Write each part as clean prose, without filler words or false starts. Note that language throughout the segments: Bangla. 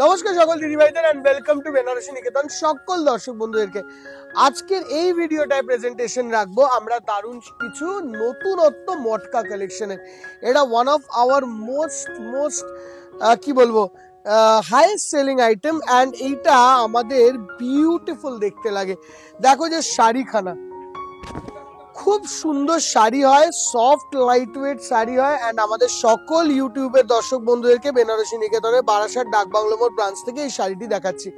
নমস্কার সকল দিদিভাইদের এন্ড ওয়েলকাম টু বেনারসি নিকেতন। সকল দর্শক বন্ধুদেরকে আজকের এই ভিডিওটায় প্রেজেন্টেশন রাখবো আমরা দারুণ কিছু নতুনত্ব মটকা কালেকশনের। এটা ওয়ান অফ আওয়ার মোস্ট কি বলবো হাইয়েস্ট সেলিং আইটেম অ্যান্ড এইটা আমাদের বিউটিফুল দেখতে লাগে। দেখো যে শাড়িখানা খুব সুন্দর শাড়ি হয়, সফট লাইট ওয়েট শাড়ি হয় অ্যান্ড আমাদের সকল ইউটিউবের দর্শক বন্ধুদেরকে বেনারসি নিকেতনের বারাসাত ডাকবাংলো মোড় ব্রাঞ্চ থেকে এই শাড়িটি দেখাচ্ছি।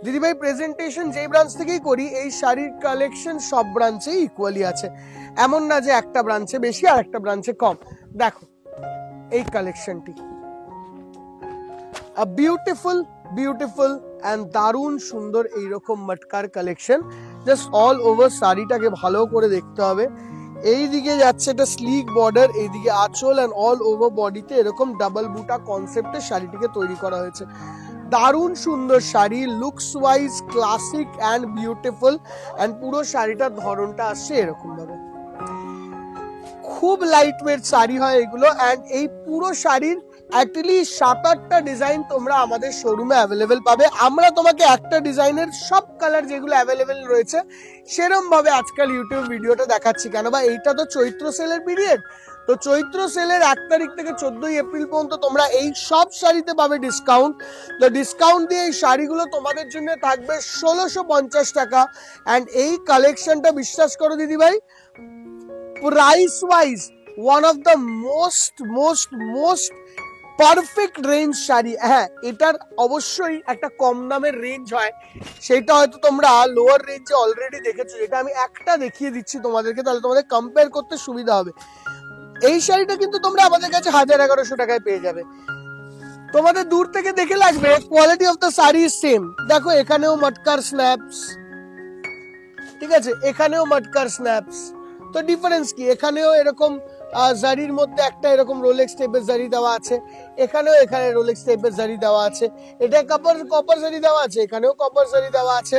দিদিভাই প্রেজেন্টেশন যেই ব্রাঞ্চ থেকেই করি এই শাড়ির কালেকশন সব ব্রাঞ্চেই ইকুয়ালি আছে, এমন না যে একটা ব্রাঞ্চে বেশি আর একটা ব্রাঞ্চে কম। দেখো এই কালেকশনটি বিউটিফুল অ্যান্ড দারুণ সুন্দর এইরকম মটকার কালেকশন। জাস্ট অল ওভার শাড়িটাকে ভালো করে দেখতে হবে। এই দিকে যাচ্ছে এটা স্লিক বর্ডার, এইদিকে আঁচল অ্যান্ড অল ওভার বডিতে এরকম ডাবল বুটা কনসেপ্টে শাড়িটিকে তৈরি করা হয়েছে। দারুণ সুন্দর sari, looks wise classic and beautiful and পুরো শাড়িটার ধরনটা আসছে এরকম ভাবে। খুব লাইট ওয়েট শাড়ি হয় এগুলো অ্যান্ড এই পুরো শাড়ির অ্যাটলিস্ট 7-8টা ডিজাইন তোমরা আমাদের শোরুমে অ্যাভেলেবেল পাবে। আমরা তোমাকে একটা ডিজাইনের সব কালার যেগুলো অ্যাভেলেবেল রয়েছে সেরকম ভাবে আজকাল ইউটিউব ভিডিওটা দেখাচ্ছি, কেন বা এইটা তো চৈত্র সেলের পিরিয়ড। তো চৈত্র সেলের 1 তারিখ থেকে 14 এপ্রিল পর্যন্ত তোমরা এই সব শাড়িতে পাবে ডিসকাউন্ট। তো ডিসকাউন্ট দিয়ে এই শাড়িগুলো তোমাদের জন্য থাকবে 1650 টাকা অ্যান্ড এই কালেকশনটা বিশ্বাস করো দিদিভাই price wise one of the most perfect range sari. হ্যাঁ, এটার অবশ্যই একটা কম দামের রেঞ্জ হয়, সেটা হয়তো তোমরা লোয়ার রেঞ্জে অলরেডি দেখেছো, যেটা আমি একটা দেখিয়ে দিচ্ছি তোমাদেরকে, তাহলে তোমাদের কম্পেয়ার করতে সুবিধা হবে। এই শাড়িটা কিন্তু তোমরা আমাদের কাছে 1000-1100 টাকায় পেয়ে যাবে। তোমাদের দূর থেকে দেখে লাগবে quality of the sari same. দেখো এখানেও মটকার স্ন্যাপস, ঠিক আছে, এখানেও মটকার স্ন্যাপস। তো ডিফারেন্স কি, এখানেও এরকম জারির মধ্যে একটা এরকম রোলেক্স টাইপের জারি দেওয়া আছে, এখানেও এখানে রোলেক্স টাইপের জারি দেওয়া আছে, এটা কপার জারি দেওয়া আছে, এখানেও কপার জারি দেওয়া আছে,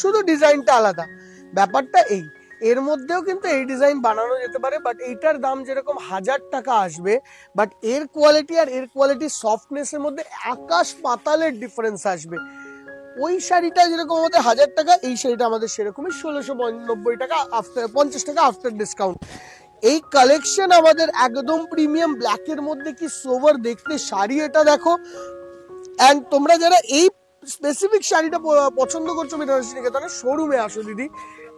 শুধু ডিজাইনটা আলাদা। ব্যাপারটা এই, এর মধ্যেও কিন্তু এই ডিজাইন বানানো যেতে পারে, বাট এইটার দাম যেরকম 1000 টাকা আসবে, বাট এর কোয়ালিটি আর এর কোয়ালিটি সফটনেসের মধ্যে আকাশ পাতালের ডিফারেন্স আসবে। ওই শাড়িটা যেরকম আমাদের 1000 টাকা, এই শাড়িটা আমাদের সেরকমই 1690 টাকা আফটার 50 টাকা আফটার ডিসকাউন্ট। এই কালেকশন আমাদের একদম প্রিমিয়াম ব্ল্যাকের মধ্যে কি সোভার দেখতে শাড়ি, এটা দেখো। অ্যান্ড তোমরা যারা এই স্পেসিফিক শাড়িটা পছন্দ করছো বেনারসি নিকেতনের শোরুমে আসো দিদি,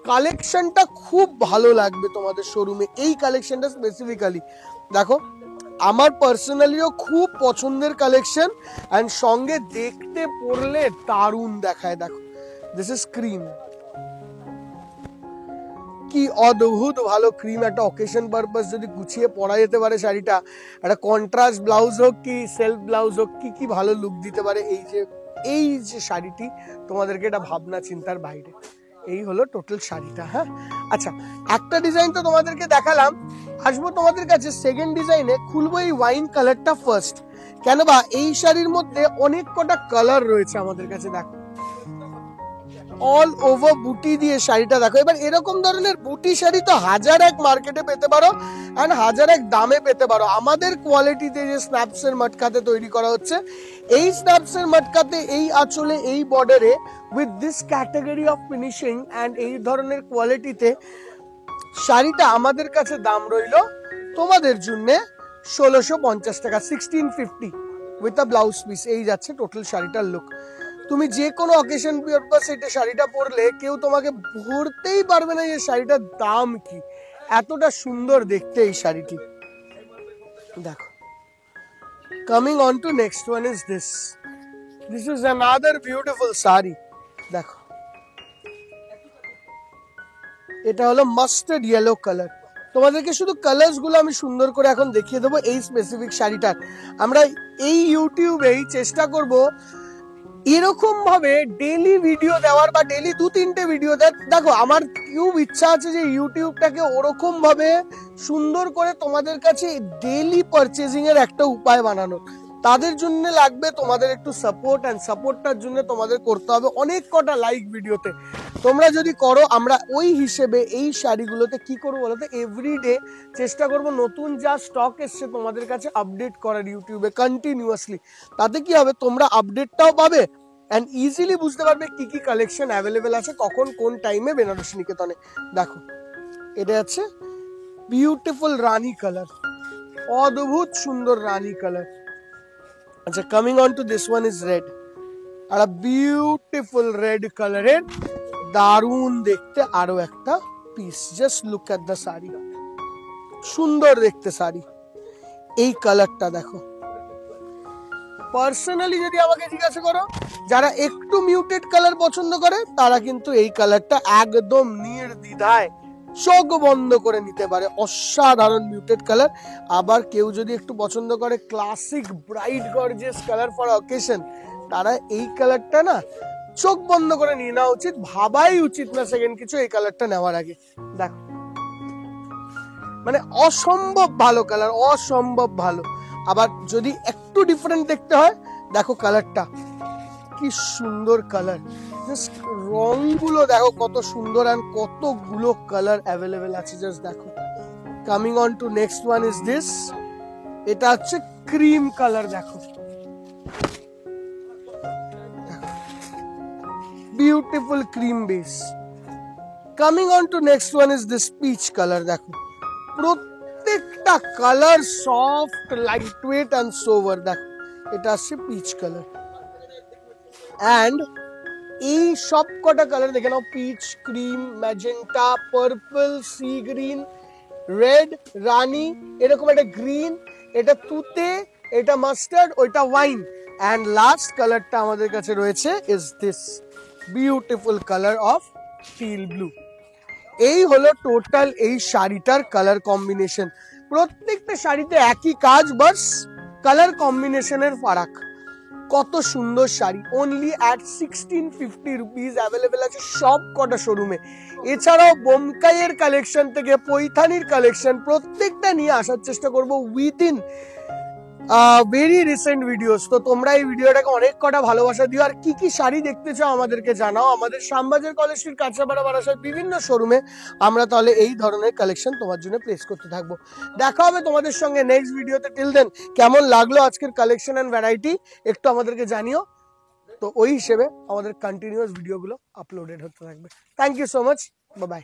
কালেকশনটা খুব ভালো লাগবে তোমাদের শোরুমে। এই কালেকশনটা স্পেসিফিক্যালি দেখো, আমার পার্সোনালিও খুব পছন্দের কালেকশন অ্যান্ড সঙ্গে দেখতে পরলে দারুণ দেখায়। দেখো দিস ইজ ক্রিম, কি অদ্ভুত ভালো ক্রিম। একটা অকেশন পারপাস যদি গুছিয়ে পরা যেতে পারে শাড়িটা, একটা কন্ট্রাস্ট ব্লাউজ হোক কি সেলফ ব্লাউজ হোক, কি ভালো লুক দিতে পারে এই যে শাড়িটি, তোমাদেরকে এটা ভাবনা চিন্তার বাইরে। এই হলো টোটাল শাড়িটা। হ্যাঁ আচ্ছা, একটা ডিজাইন তো তোমাদেরকে দেখালাম, আসবো তোমাদের কাছে সেকেন্ড ডিজাইনে। খুলবো এই ওয়াইন কালারটা ফার্স্ট, কেন বা এই শাড়ির মধ্যে অনেক কটা কালার রয়েছে আমাদের কাছে। দেখো অল ওভার বুটি দিয়ে শাড়িটা দেখো। এবার এরকম ধরনের বুটি শাড়ি তো 1001 মার্কেটে পেতে পারো এন্ড 1001 দামে পেতে পারো। আমাদের কোয়ালিটিতে যে স্ন্যাপসের মটকাতে তৈরি করা হচ্ছে, এই স্ন্যাপসের মটকাতে এই আঁচলে এই বর্ডারে with this category of finishing and এই ধরনের কোয়ালিটিতে শাড়িটা আমাদের কাছে দাম রইল তোমাদের জন্য 1650 টাকা, 1650 উইথ আ ব্লাউজ পিস। এই যাচ্ছে টোটাল শাড়িটার লুক। তুমি যে কোনো অকেশন পারপাস এটা শাড়িটা পরলে কেউ তোমাকে ধরতেই পারবে না যে শাড়িটার দাম কি, এতটা সুন্দর দেখতে এই শাড়িটি। দেখো coming on to next one is this is another beautiful sari. দেখো এটা হলো মাস্টার্ড ইয়েলো কালার। তোমাদেরকে শুধু কালার্স গুলো আমি সুন্দর করে এখন দেখিয়ে দেবো এই স্পেসিফিক শাড়িটার। আমরা এই ইউটিউবেই চেষ্টা করব এরকম ভাবে ডেইলি ভিডিও দেওয়ার বা ডেইলি 2-3টে ভিডিও দেয়। দেখো আমার খুব ইচ্ছা আছে যে ইউটিউবটাকে ওরকম ভাবে সুন্দর করে তোমাদের কাছে ডেইলি পারচেজিং এর একটা উপায় বানানো। তাদের জন্য লাগবে তোমাদের একটু সাপোর্ট, এন্ড সাপোর্টটার জন্য তোমাদের করতে হবে অনেক কটা লাইক ভিডিওতে। তোমরা যদি করো, আমরা ওই হিসেবে এই শাড়িগুলোতে কি করবো বলতো, এভরিডে চেষ্টা করব নতুন যা স্টক এসছে তোমাদের কাছে আপডেট করার ইউটিউবে কন্টিনিউয়াসলি। তাতে কি হবে, তোমরা আপডেটটাও পাবে এন্ড ইজিলি বুঝতে পারবে কি কি কালেকশন অ্যাভেলেবেল আছে কখন কোন টাইমে বেনারস নিকেতনে। দেখো এটা আছে বিউটিফুল রানী কালার, অদ্ভুত সুন্দর রানী কালার। আচ্ছা, coming on to this one is red, আর বিউটিফুল রেড কালারের দারুণ দেখতে আরো একটা piece. Just look at the sari, সুন্দর দেখতে শাড়ি। এই কালারটা দেখো, পার্সোনালি যদি আমাকে জিজ্ঞাসা করো, যারা একটু মিউটেড কালার পছন্দ করে তারা কিন্তু এই কালারটা একদম নির্দ্বিধায় চোখ বন্ধ করে নিতে পারে। অসাধারণ মিউটেড কালার। আবার কেউ যদি একটু পছন্দ করে classic bright gorgeous colour for occasion, তারা এই কালারটা না চোখ বন্ধ করে নিয়ে নেওয়া উচিত, ভাবাই উচিত না সেকেন্ড কিছু এই কালারটা নেওয়ার আগে। দেখো মানে অসম্ভব ভালো কালার, অসম্ভব ভালো। আবার যদি একটু ডিফারেন্ট দেখতে হয়, দেখো কালারটা কি সুন্দর কালার, জাস্ট রংগুলো দেখো কত সুন্দর, আর কতগুলো কালার অ্যাভেলেবেল আছে। জাস্ট দেখো। Coming on to next one is this, এটা হচ্ছে ক্রিম কালার। দেখো beautiful cream base. Coming on to next one is this peach colour. দেখো প্রত্যেকটা colour soft, light weight and sober. দেখো এটা আসছে পিচ কালার, এন্ড এই সব কটা কালার দেখে নাও, peach, cream, magenta, purple, sea green, red, রানী, এরকম একটা গ্রিন, এটা তুতে, এটা মাস্টার্ড, ওইটা ওয়াইন, এন্ড লাস্ট কালারটা আমাদের কাছে রয়েছে is this beautiful colour of teal blue. এই হলো টোটাল এই শাড়িটার কালার কম্বিনেশন। প্রত্যেকটা শাড়িতে একই কাজ, বাস কালার কম্বিনেশনের ফারাক। কত সুন্দর sari, only at 1650 rupees available আছে সব কটা শোরুমে। এছাড়াও বোমকাইয়ের কালেকশন থেকে পৈথানির কালেকশন প্রত্যেকটা নিয়ে আসার চেষ্টা করব উইদিন ভেরি রিসেন্ট ভিডিওস। তো তোমরা এই ভিডিওটাকে অনেক কটা ভালোবাসা দিও, আর কি কি শাড়ি দেখতে চাও আমাদেরকে জানাও। আমাদের শ্যামবাজার কলেজ স্ট্রিট, কাঁচরাপাড়া, বারাসাত বিভিন্ন শোরুমে আমরা তাহলে এই ধরনের কালেকশন তোমার জন্য প্লেস করতে থাকবো। দেখা হবে তোমাদের সঙ্গে নেক্সট ভিডিওতে। টিল দেন, কেমন লাগলো আজকের কালেকশন এন্ড ভ্যারাইটি একটু আমাদেরকে জানিও। তো ওই হিসেবে আমাদের কন্টিনিউয়াস ভিডিওগুলো আপলোডেড হতে থাকবে। Thank you so much, bye by.